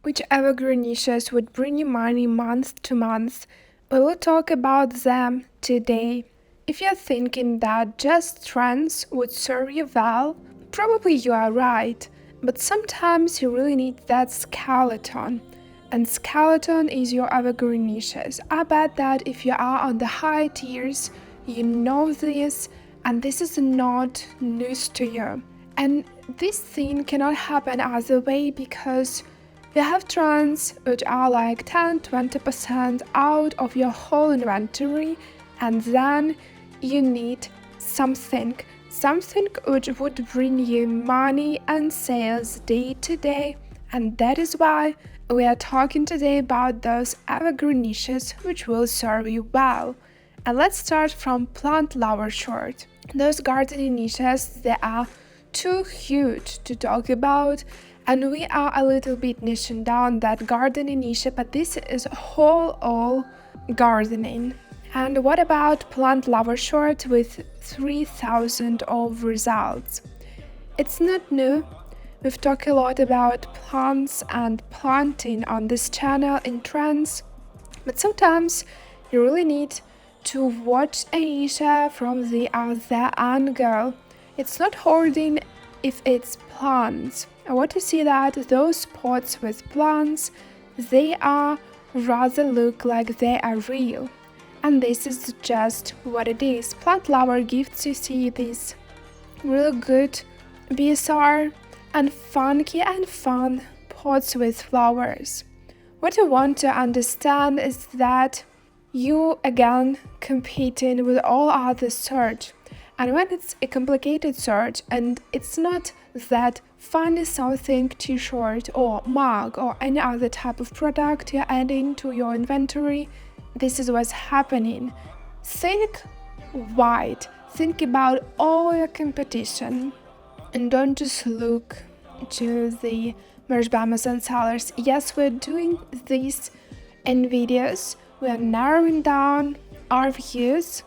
which evergreen niches would bring you money month to month. We will talk about them today. If you're thinking that just trends would serve you well, probably you are right, but sometimes you really need that skeleton. And skeleton is your evergreen niches. I bet that if you are on the high tiers, you know this, and this is not news to you. And this thing cannot happen other way because you have trends which are like 10-20% out of your whole inventory, and then you need something which would bring you money and sales day to day. And that is why we are talking today about those evergreen niches which will serve you well. And let's start from plant lover short. Those gardening niches, they are too huge to talk about, and we are a little bit niching down that gardening niche, but this is whole all gardening. And what about plant lover short with 3000 of results? It's not new. We've talked a lot about plants and planting on this channel in trends, but sometimes you really need to watch a niche from the other angle. It's not hoarding if it's plants. I want to see that those pots with plants, they are rather look like they are real. And this is just what it is. Plant lover gifts you see these really good, bizarre and funky and fun pots with flowers. What I want to understand is that you again competing with all other search. And when it's a complicated search and it's not that finding something t-shirt or mug or any other type of product you're adding to your inventory, this is what's happening. Think wide, think about all your competition, and don't just look to the merch by Amazon sellers. Yes, we're doing this in videos, we're narrowing down our views,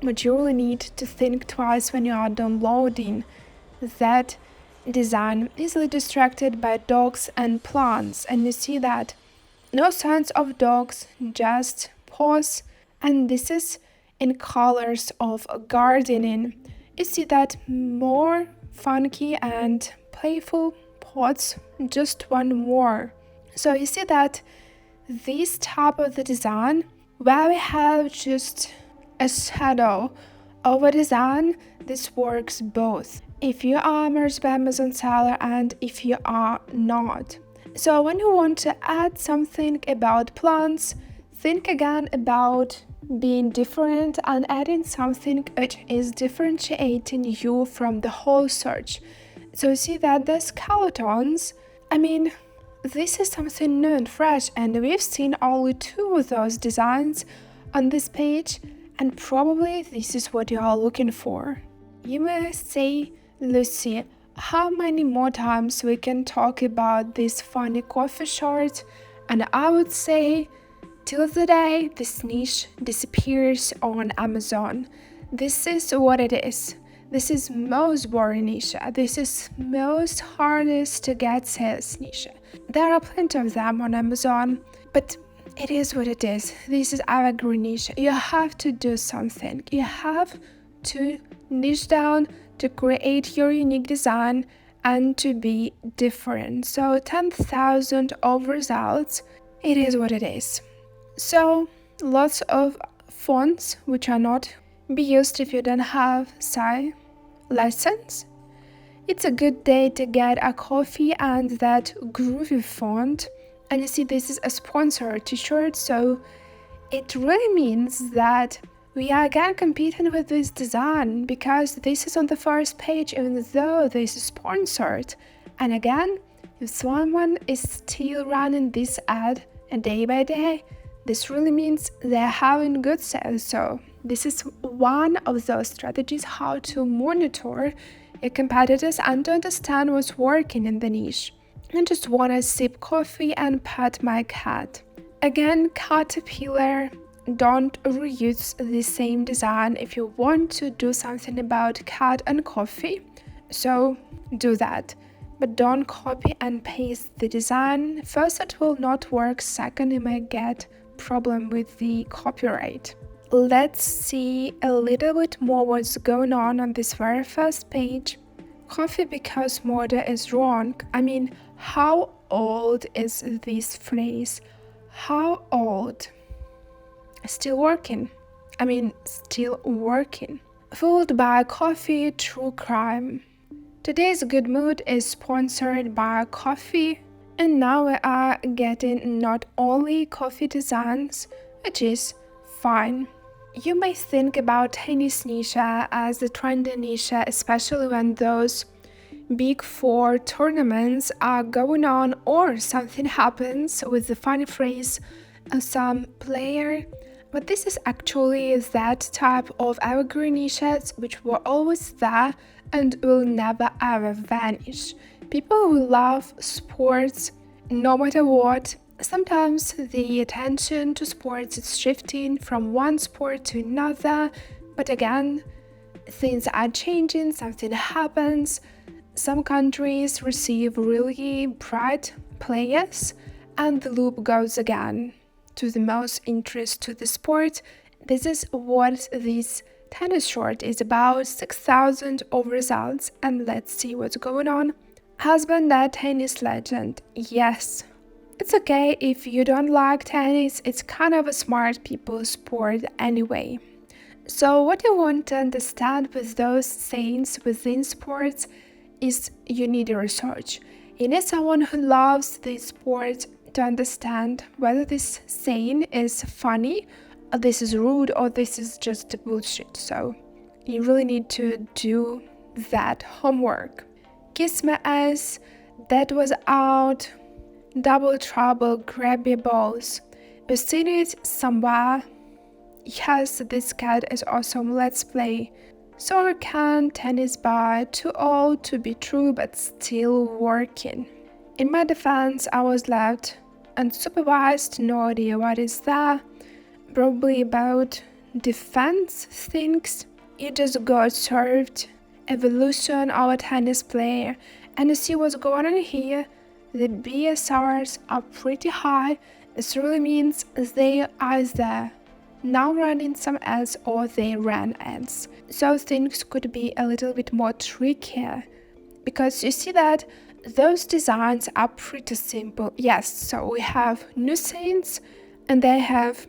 but you really need to think twice when you are downloading that design. Easily distracted by dogs and plants, and you see that no signs of dogs, just paws, and this is in colors of gardening. You see that more funky and playful pots, just one more. So you see that this type of the design, where we have just a shadow of a design, this works both if you are a merch by Amazon seller and if you are not. So when you want to add something about plants, think again about being different and adding something which is differentiating you from the whole search. So you see that the skeletons, this is something new and fresh, and we've seen only 2 of those designs on this page, and probably this is what you are looking for. You may say, Lucy, how many more times we can talk about this funny coffee short? And I would say, till the day this niche disappears on Amazon. This is what it is. This is most boring niche. This is most hardest to get sales niche. There are plenty of them on Amazon, but it is what it is. This is evergreen niche. You have to do something. You have to niche down to create your unique design and to be different. So 10,000 of results. It is what it is. So lots of fonts which are not be used if you don't have SAI license. It's a good day to get a coffee and that groovy font. And you see this is a sponsored t-shirt, so it really means that we are again competing with this design because this is on the first page even though this is sponsored. And again, if someone is still running this ad day by day, this really means they're having good sales. So this is one of those strategies how to monitor your competitors and to understand what's working in the niche. I just want to sip coffee and pet my cat. Again, Caterpillar, don't reuse the same design if you want to do something about cat and coffee. So do that. But don't copy and paste the design. First, it will not work. Second, you might get problem with the copyright. Let's see a little bit more what's going on this very first page. Coffee because mode is wrong. I mean, how old is this phrase? How old? Still working. Still working. Fooled by coffee, true crime. Today's Good Mood is sponsored by coffee, and now we are getting not only coffee designs, which is fine. You may think about tennis niche as a trendy niche, especially when those big four tournaments are going on or something happens with the funny phrase of some player. But this is actually that type of evergreen niches which were always there and will never ever vanish. People who love sports, no matter what. Sometimes the attention to sports is shifting from one sport to another, but again, things are changing, something happens. Some countries receive really bright players, and the loop goes again to the most interest to the sport. This is what this tennis short is about, 6,000 of results, and let's see what's going on. Husband that tennis legend, yes. It's okay if you don't like tennis, it's kind of a smart people's sport anyway. So what you want to understand with those sayings within sports is you need research. You need someone who loves this sport to understand whether this saying is funny, or this is rude, or this is just bullshit. So you really need to do that homework. Kiss my ass, that was out. Double trouble, grab your balls. You've seen it somewhere. Yes, this cat is awesome. Let's play. Soccer can, tennis bar, too old to be true, but still working. In my defense, I was left unsupervised, no idea what is that. Probably about defense things. You just got served. Evolution of a tennis player. And you see what's going on here. The BSRs are pretty high. This really means they are either now running some ads or they ran ads. So things could be a little bit more trickier. Because you see that those designs are pretty simple. Yes, so we have new saints and they have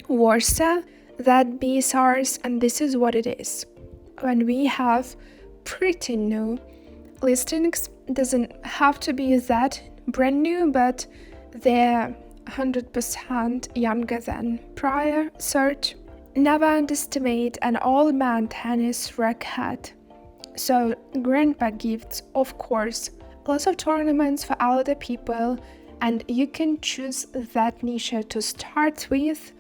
Warsaw, that BSRs, and this is what it is. When we have pretty new listings, doesn't have to be that brand new, but they're 100% younger than prior search. Never underestimate an old man tennis racket. So grandpa gifts, of course, lots of tournaments for older people, and you can choose that niche to start with.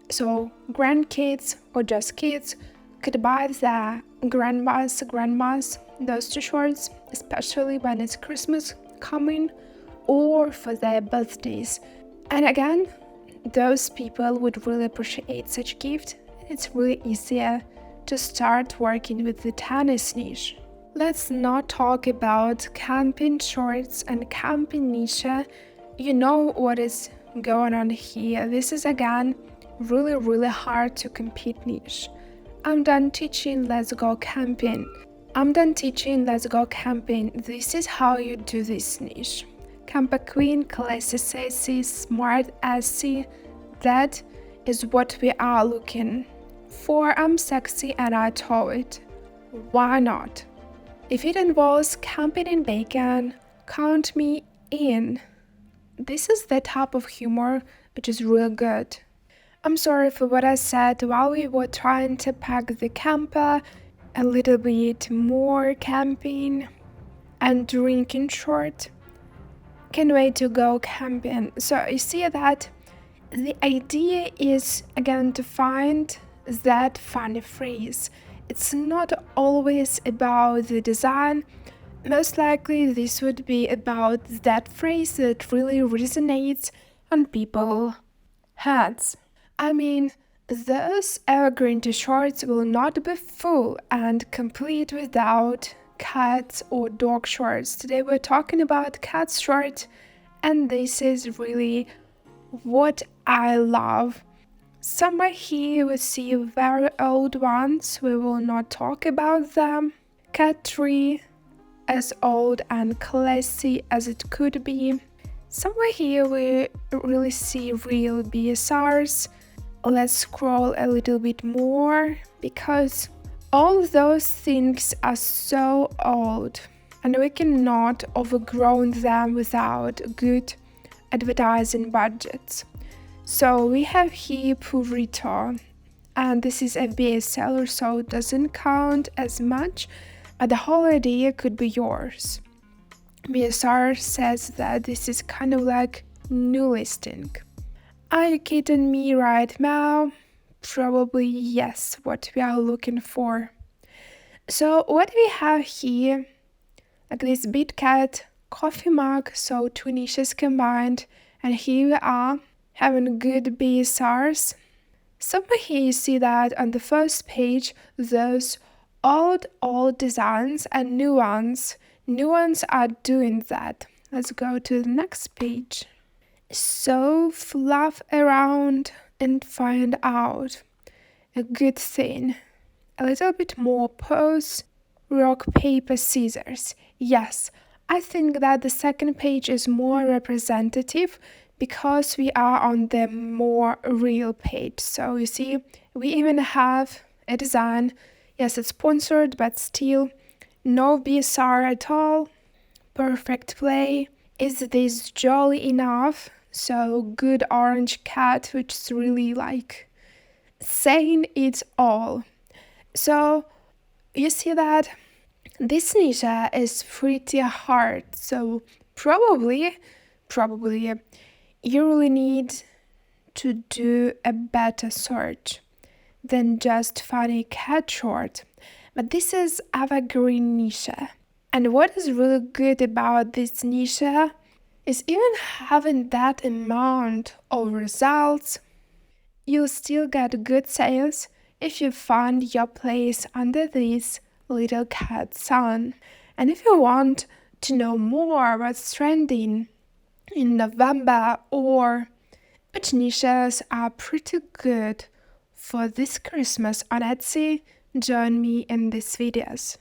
So grandkids or just kids could buy their grandmas, those two shorts, especially when it's Christmas coming or for their birthdays. And again, those people would really appreciate such gift. It's really easier to start working with the tennis niche. Let's not talk about camping shorts and camping niche. You know what is going on here. This is again really hard to compete niche. I'm done teaching Let's Go Camping. This is how you do this niche. Camper Queen, classy sassy, smart assy. That is what we are looking for. I'm sexy and I tow it. Why not? If it involves camping in bacon, count me in. This is the type of humor which is real good. I'm sorry for what I said while we were trying to pack the camper, a little bit more camping and drinking short. Can't wait to go camping. So you see that the idea is again to find that funny phrase. It's not always about the design. Most likely this would be about that phrase that really resonates on people's heads. Those evergreen t-shirts will not be full and complete without cat or dog shorts. Today we're talking about cat short, and this is really what I love. Somewhere here we see very old ones. We will not talk about them. Cat tree, as old and classy as it could be. Somewhere here we really see real BSRs. Let's scroll a little bit more because all those things are so old and we cannot overgrow them without good advertising budgets. So we have here Purito, and this is a bestseller, so it doesn't count as much, but the whole idea could be yours. BSR says that this is kind of like new listing. Are you kidding me right now? Probably yes, what we are looking for. So what we have here, like this big cat coffee mug, so two niches combined, and here we are having good BSRs. Somewhere here you see that on the first page, those old designs and new ones are doing that. Let's go to the next page. So fluff around and find out a good thing. A little bit more pose, rock, paper, scissors. Yes, I think that the second page is more representative because we are on the more real page. So you see, we even have a design. Yes, it's sponsored, but still no BSR at all. Perfect play. Is this jolly enough? So good orange cat, which is really like saying it all. So you see that this niche is pretty hard. So probably you really need to do a better search than just funny cat short. But this is EVERGREEN niche. And what is really good about this niche is even having that amount of results, you'll still get good sales if you find your place under this little cat sun. And if you want to know more what's trending in November or which niches are pretty good for this Christmas on Etsy, join me in these videos.